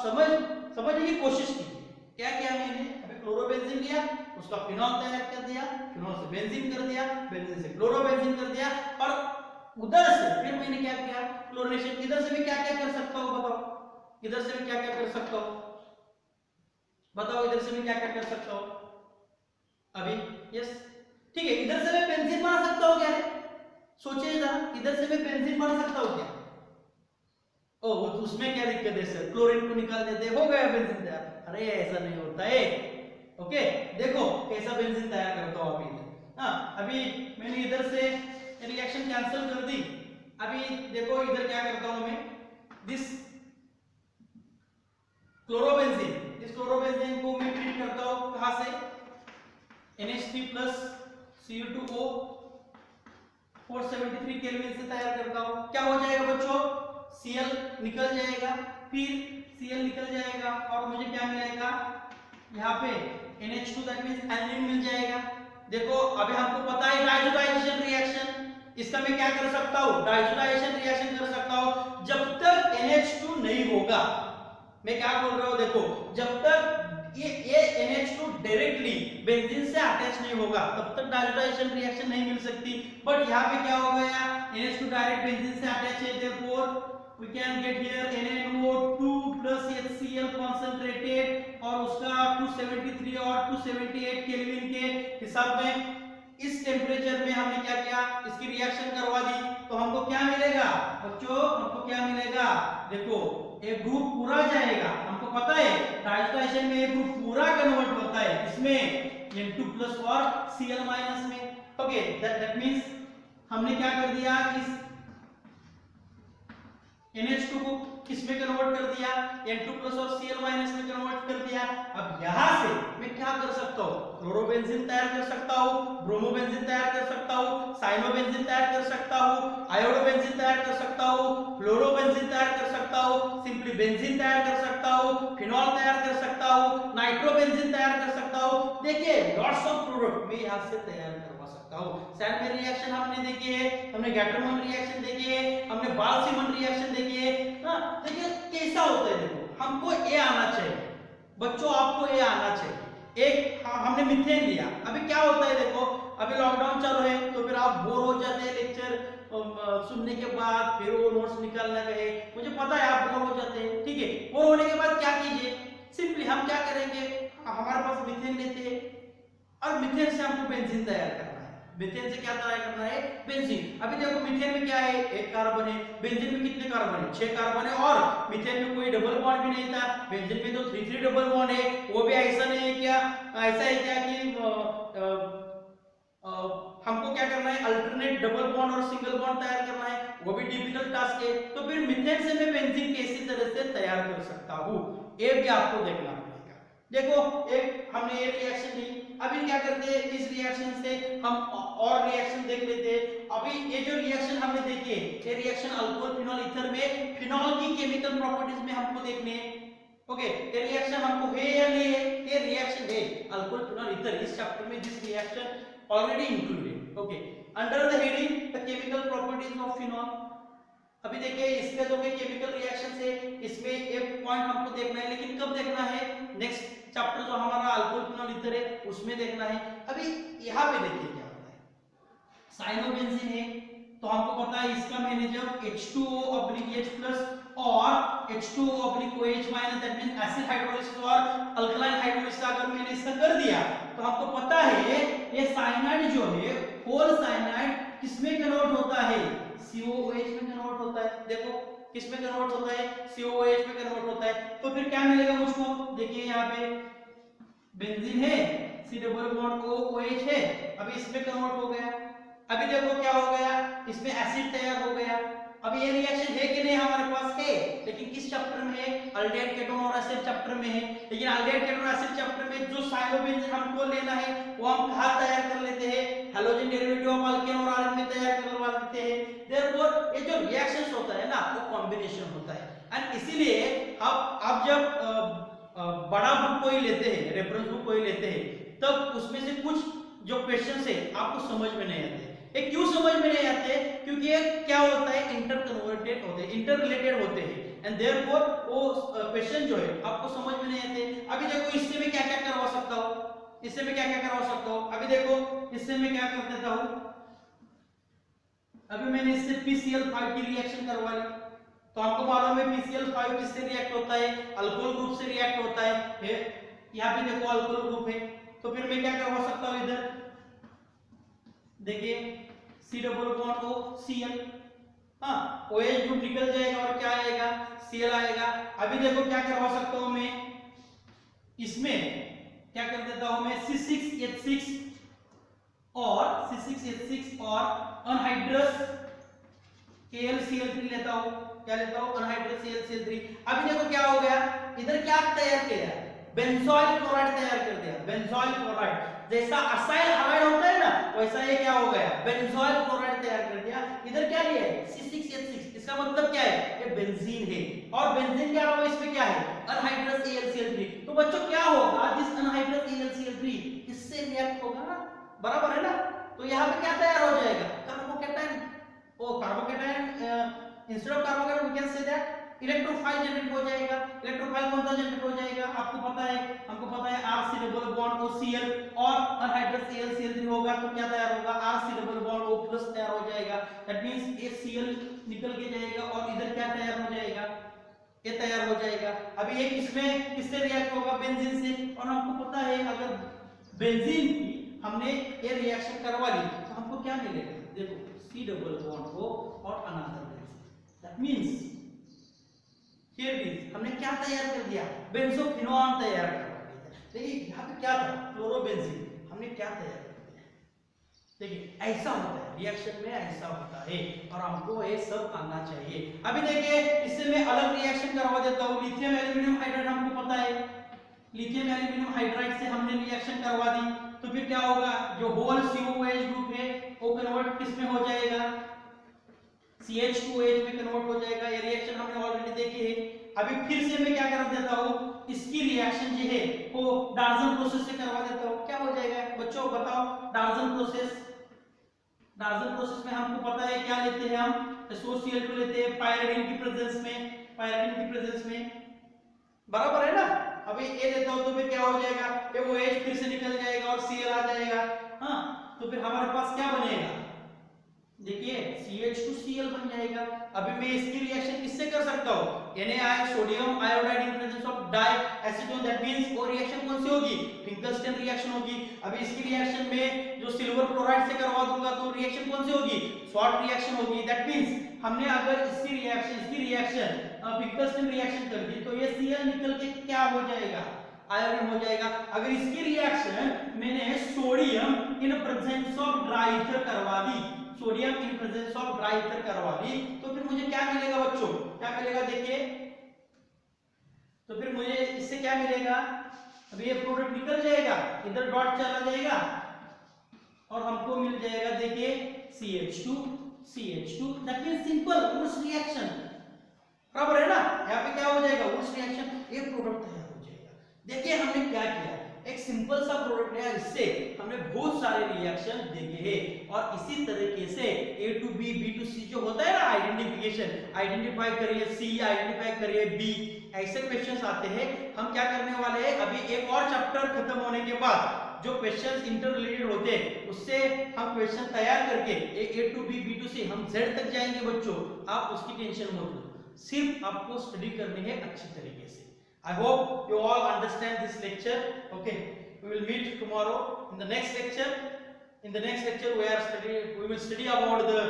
समझने की कोशिश कीजिए क्या किया मैंने, अभी क्लोरोबेंजीन लिया, उसका फिनॉल तैयार कर दिया, फिनॉल से बेंजीन कर दिया, बेंजीन से क्लोरोबेंजीन कर दिया, और उधर से फिर मैंने क्या किया, क्लोरीनेशन। इधर से मैं क्या क्या कर सकता हूं बताओ, इधर से मैं क्या क्या कर सकता हूं बताओ, इधर से मैं क्या क्या कर सकता हूं अभी, यस ठीक है, इधर से मैं बेंजीन बना सकता हूं क्या, सोचिए जरा, इधर से मैं बेंजीन बना सकता हूं क्या, ओ उसमें क्या दिक्कत है सर, क्लोरीन को निकाल देते हो गया बेंजीन तैयार। अरे ऐसा नहीं होता है। ओके, देखो कैसा बेंजीन तैयार करता हूं अभी इधर। हाँ, अभी मैंने इधर से रिएक्शन कैंसिल कर दी। अभी देखो इधर क्या करता हूं मैं, दिस क्लोरोबेंजीन, इस क्लोरोबेंजीन को मैं ट्रीट करता हूं कहां से, NH3+ Cu2O 473 केल्विन से तैयार करता हूं। क्या हो जाएगा बच्चों, Cl निकल जाएगा, फिर Cl निकल जाएगा और मुझे क्या मिलेगा, यहाँ पे NH2 दैट मींस एनिलीन मिल जाएगा। देखो अभी हमको पता है डाइजोटाइजेशन रिएक्शन, इसका मैं क्या कर सकता हूँ, डाइजोटाइजेशन रिएक्शन कर सकता हूँ जब तक NH2 नहीं होगा। मैं क्या बोल रहा हूँ, देखो जब तक ये NH2 डायरेक्टली बेंजीन से अटैच नहीं होगा तब तक डाइजोटाइजेशन रिएक्शन नहीं मिल सकती। बट यहाँ पे क्या हो गया, NH2 डायरेक्ट बेंजीन से अटैच है, therefore we can get here NaNO2 plus HCl concentrated और उसका 273 और 278 केल्विन के हिसाब में इस टेम्परेचर में हमने क्या किया, इसकी रिएक्शन करवा दी, तो हमको क्या मिलेगा बच्चों, हमको क्या मिलेगा, देखो एक ग्रुप पूरा जाएगा, हमको पता है डाइजोटाइजेशन में एक ग्रुप पूरा कन्वर्ट होता है इसमें N2+ और Cl- में। ओके, दैट मींस हमने क्या कर दिया, इस NH2 को किसमें कन्वर्ट कर दिया, N2 प्लस और Cl माइनस में कन्वर्ट कर दिया। अब यहां से मैं क्या कर सकता हूं, क्लोरोबेंजीन तैयार कर सकता हूं, ब्रोमोबेंजीन तैयार कर सकता हूं, साइनोबेंजीन तैयार कर सकता हूं, आयोडोबेंजीन तैयार कर सकता हूं, फ्लोरोबेंजीन तैयार कर सकता हूं, सिंपली बेंजीन तैयार कर सकता हूं, फिनॉल तैयार कर सकता हूं, नाइट्रोबेंजीन तैयार कर सकता हूं। देखिए लॉट्स ऑफ प्रोडक्ट मैं यहां से तैयार करवा सकता हूं। सैलमैन रिएक्शन हमने देखी है, हमने गैटरमन रिएक्शन देखी है, हमने बाल्सीमन रिएक्शन देखी है। देखिए कैसा होता है, देखो हमको ए आना चाहिए बच्चों, आपको ए आना चाहिए। एक हमने मीथेन लिया, अभी क्या होता है देखो, अभी लॉकडाउन चालू है तो फिर आप बोर हो जाते हैं लेक्चर सुनने के बाद, फिर वो नोट्स निकालना कहे, मुझे पता है आप बोर हो जाते हैं, ठीक है। बोर होने के बाद क्या कीजिए, सिंपली हम क्या करेंगे, हमारे पास मीथेन लेते हैं और मीथेन से हमको बेंजीन तैयार करना है। मीथेन से क्या तैयार करना है, बेंजीन। अभी देखो मीथेन में क्या है, एक कार्बन है, बेंजीन में कितने कार्बन है, 6 कार्बन है, और मीथेन में कोई डबल बॉन्ड भी नहीं था, बेंजीन में तो 3 डबल बॉन्ड है। वो भी ऐसा नहीं है क्या, ऐसा है क्या कि हमको क्या करना है, अल्टरनेट डबल बॉन्ड और सिंगल बॉन्ड तैयार करना है, वो भी डिफिकल्ट टास्क है। तो फिर मीथेन से मैं बेंजीन कैसी तरह से तैयार कर सकता हूं, ये भी आपको देखना पड़ेगा। देखो एक हमने ये रिएक्शन ली, अभी क्या करते हैं, इस रिएक्शन से हम और रिएक्शन देख लेते हैं। अभी ये जो रिएक्शन हमने देखी है, ये रिएक्शन अल्कोहल फिनॉल ईथर में फिनॉल की केमिकल प्रॉपर्टीज में हमको देखने हैं। ओके, ये रिएक्शन हमको है या नहीं है, ये रिएक्शन है अल्कोहल फिनॉल ईथर। इस चैप्टर में this reaction already included, okay, under the heading the chemical properties of phenol। अभी देखिए इसके जो भी केमिकल रिएक्शन है, इसमें एक पॉइंट हमको देखना है, लेकिन कब देखना है, नेक्स्ट चैप्टर जो हमारा अल्कोहल फिनॉल ईथर है उसमें देखना है। अभी यहाँ पे देखिए क्या होता है, साइनोबेंजीन है तो हमको पता है इसका मैंने जब H2O/H+ और H2O/OH minus, that means acid hydrolysis और अल्कलाइन हाइड्रोलिसिस अगर मैंने इसका कर दिया तो हमको पता है ये साइनाइड जो है, होल साइनाइड किसमें कन्वर्ट होता है, COOH में कन्वर्ट होता है। देखो किसमें कन्वर्ट होता है, COOH में कन्वर्ट होता है। तो फिर क्या मिलेगा मुझको, देखिए यहाँ पे बेंजीन है, C डबल बॉन्ड OH है, अभी इसमें कन्वर्ट हो गया। अभी देखो क्या हो गया, इसमें एसिड तैयार हो गया। अब ये रिएक्शन है कि नहीं, हमारे पास है, लेकिन किस चैप्टर में है, अल्डेहाइड कीटोन और एसिड चैप्टर में है। लेकिन अल्डेहाइड कीटोन और एसिड चैप्टर में जो साइनोबेंजीन हमको लेना है वो हम कहां तैयार कर लेते हैं, हैलोजन डेरिवेटिव ऑफ अल्केन और आर्गन में तैयार करवा लेते हैं। देयरफॉर ये जो रिएक्शंस होता है ना वो कॉम्बिनेशन होता है, एंड इसीलिए आप जब बड़ा बुक कोई लेते हैं, रेफरेंस बुक कोई लेते हैं, तब उसमें से कुछ जो क्वेश्चंस है आपको समझ में नहीं आते। ये क्यों समझ में नहीं आते, क्योंकि ये क्या होता है, इंटरकन्वर्टेड होते हैं, इंटर रिलेटेड होते हैं, एंड देयरफॉर वो क्वेश्चन जो है आपको समझ में नहीं आते। अभी देखो इससे मैं क्या क्या करवा सकता हूँ, इससे मैं क्या क्या करवा सकता हूँ। अभी देखो इससे मैं क्या कर देता हूँ, अभी मैंने इससे PCl5 की रिएक्शन करवा ली, तो आपको मालूम है PCl5 किससे रिएक्ट होता है, अल्कोहल ग्रुप से रिएक्ट होता है। यहाँ पे देखो अल्कोहल ग्रुप है, तो फिर मैं क्या करवा सकता हूँ, इधर देखिए C double bond O Cl, हाँ OH ग्रुप निकल जाएगा और क्या आएगा, Cl आएगा। अभी देखो क्या करवा सकता हूँ मैं, इसमें क्या कर देता हूँ मैं, C6H6 और अनहाइड्रस KlCl3 लेता हूँ, क्या लेता हूँ, अनहाइड्रस KlCl3। अभी देखो क्या हो गया, इधर क्या तैयार किया, बेंजोइल क्लोराइड तैयार कर दिया, बेंजोइल क्लोराइड। जैसा असाइल हाइड होता है ना, वैसा ये क्या हो गया, बेंजोइल क्लोराइड तैयार कर दिया। इधर क्या लिया है, C6H6, इसका मतलब क्या है, ये बेंजीन है, और बेंजीन के अलावा इसमें क्या है, अनहाइड्रस AlCl3। तो बच्चों क्या होगा, जिस अनहाइड्रस AlCl3 इससे रिएक्ट होगा ना, बराबर है ना, तो यहाँ पे क्या तैयार हो जाएगा, carbocation. Oh carbocation, instead of carbocation we can say that electrophile generate हो जाएगा। इलेक्ट्रोफाइल कौन सा जनरेट हो जाएगा, आपको पता है, हमको पता है RC डबल बॉन्ड OCl और अनहाइड्रस AlCl3 होगा, तो क्या तैयार होगा, RC डबल बॉन्ड O+ तैयार हो जाएगा। दैट मींस ये Cl निकल के जाएगा और इधर क्या तैयार हो जाएगा, ये तैयार हो जाएगा। अभी ये किसमें किससे रिएक्ट होगा, बेंजीन से, और हमको पता है अगर बेंजीन की हमने ये रिएक्शन करवा ली तो हमको क्या मिलेगा, देखो C डबल बॉन्ड O और another benzene. That means here it is, हमने क्या तैयार कर दिया, बेंजोफिनोन तैयार करवा दिया। देखिए यहाँ पे क्या था, क्लोरोबेंजीन, हमने क्या तैयार कर दिया, देखिए ऐसा होता है, रिएक्शन में ऐसा होता है और हमको ये सब आना चाहिए। अभी देखिए इससे मैं अलग रिएक्शन करवा देता हूँ। लिथियम एल्यूमिनियम हाइड्राइड हमको पता है, लिथियम एल्यूमिनियम हाइड्राइड से हमने रिएक्शन करवा दी, तो फिर क्या होगा, जो होल COOH ग्रुप है वो कन्वर्ट किस में हो जाएगा, CH2OH में कन्वर्ट हो जाएगा। ये रिएक्शन हमने ऑलरेडी देखी है। अभी फिर से मैं क्या कर देता हूँ, इसकी रिएक्शन जो है वो डाल्टन प्रोसेस से करवा देता हूँ। क्या हो जाएगा बच्चों बताओ, डाल्टन प्रोसेस, डाल्टन प्रोसेस में हमको पता है क्या लेते हैं हम, SOCl2 लेते हैं पायरिडिन की प्रेजेंस में, पायरिडिन की प्रेजेंस में, बराबर है ना। अभी ए लेता हूं तो फिर क्या हो जाएगा, ये वो H फिर से निकल जाएगा और Cl आ जाएगा। हाँ तो फिर हमारे पास क्या बनेगा, देखिए CH2Cl बन जाएगा। अभी मैं इसकी रिएक्शन किससे कर सकता हूँ, NaI sodium iodide in presence of dry acetone, that means वो रिएक्शन कौन सी होगी, फिंकलस्टीन रिएक्शन होगी। अभी इसकी रिएक्शन में जो सिल्वर क्लोराइड से करवा दूंगा तो रिएक्शन कौन सी होगी, शॉर्ट रिएक्शन होगी। दैट मींस हमने अगर इसकी रिएक्शन फिंकलस्टीन रिएक्शन कर दी तो ये Cl निकल के क्या हो जाएगा, आयोडीन हो जाएगा। अगर इसकी रिएक्शन मैंने sodium in presence of dry ether करवा दी, sodium in presence of dry ether करवा दी, तो फिर मुझे क्या मिलेगा बच्चों, क्या मिलेगा देखिए, तो फिर मुझे इससे क्या मिलेगा, अभी ये प्रोडक्ट निकल जाएगा, इधर डॉट चला जाएगा और हमको मिल जाएगा देखिए CH2 that means simple Wurtz reaction, बराबर है ना। यहाँ पे क्या हो जाएगा, वुड्स रिएक्शन, ये प्रोडक्ट तैयार हो जाएगा। देखिए हमने क्या किया, एक सिंपल सा प्रोडक्ट है, इससे हमने बहुत सारे रिएक्शन देखे हैं। और इसी तरीके से A to B, B to C जो होता है ना आइडेंटिफिकेशन, आइडेंटिफाई करिए C, आइडेंटिफाई करिए B, ऐसे क्वेश्चंस आते हैं। हम क्या करने वाले हैं, अभी एक और चैप्टर खत्म होने के बाद जो क्वेश्चंस इंटर रिलेटेड होते हैं उससे हम क्वेश्चन तैयार करके A to B, B to C हम Z तक जाएंगे बच्चों, आप उसकी टेंशन मत लो, सिर्फ आपको स्टडी करनी है अच्छी तरीके से। I hope you all understand this lecture. Okay, we will meet tomorrow in the next lecture. In the next lecture, we will study about the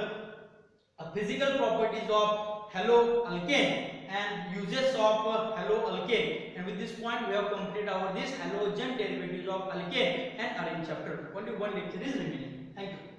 physical properties of haloalkane and uses of haloalkane. And with this point, we have completed our this halogen derivatives of alkane and arene chapter. Only one lecture is remaining. Thank you.